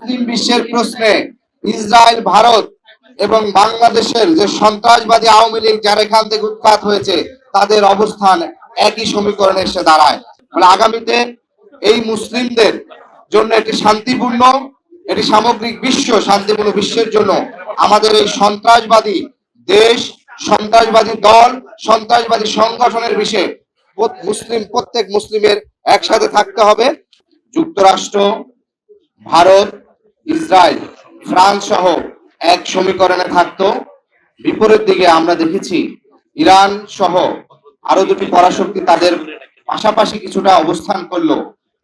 মুসলিম বিশ্বের প্রশ্নে ইসরায়েল, ভারত এবং বাংলাদেশের যে সন্ত্রাসবাদী আওয়ামী লীগ যারা এখান থেকে উৎখাত হয়েছে তাদের অবস্থান একই সমীকরণে এসে দাঁড়ায়। মানে আগামীতে এই মুসলিমদের জন্য একটি শান্তিপূর্ণ, এটি সামগ্রিক বিশ্ব শান্তিপূর্ণ বিশ্বের জন্য আমাদের এই সন্ত্রাসবাদী দেশ, সন্ত্রাসবাদী দল, সন্ত্রাসবাদী সংগঠনের বিষয়ে প্রত্যেক মুসলিমের একসাথে থাকতে হবে। যুক্তরাষ্ট্র, ভারত, ইসরায়েল, ফ্রান্স সহ এক সমীকরণে থাকতো। বিপরীত দিকে আমরা দেখেছি ইরান সহ আরো দুটি পরাশক্তি তাদের পাশাপাশি কিছুটা অবস্থান করলো।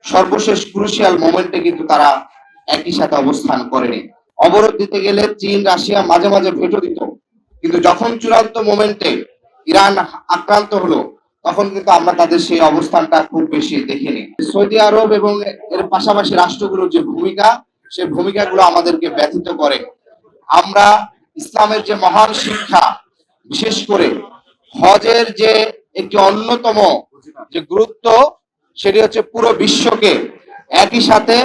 সর্বশেষ ক্রুশিয়াল মোমেন্টে কিন্তু তারা একই সাথে অবস্থান করেনি। অবরোধ দিতে গেলে চীন, রাশিয়া মাঝে মাঝে ভেটো দিত, কিন্তু যখন চূড়ান্ত মোমেন্টে ইরান আক্রান্ত হলো তখন কিন্তু আমরা তাদের সেই অবস্থানটা খুব বেশি দেখিনি। সৌদি আরব এবং এর পাশাপাশি রাষ্ট্রগুলোর যে ভূমিকা, সেই ভূমিকাগুলো আমাদেরকে ব্যথিত করে। আমরা ইসলামের যে মহান শিক্ষা, বিশেষ করে হজের যে একটি অন্যতম যে গুরুত্ব, সেটি হচ্ছে পুরো বিশ্বকে একই সাথে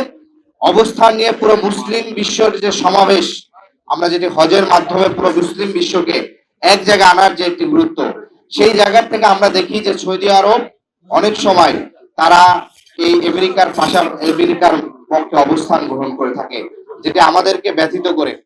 অবস্থান নিয়ে পুরো মুসলিম বিশ্বের যে সমাবেশ, আমরা যেটি হজের মাধ্যমে পুরো মুসলিম বিশ্বকে এক জায়গায় আনার যে একটি গুরুত্ব, সেই জায়গা থেকে আমরা দেখি যে সৌদি আরব অনেক সময় তারা এই আমেরিকার পক্ষে অবস্থান গ্রহণ করে থাকে, যেটা আমাদেরকে ব্যথিত করে।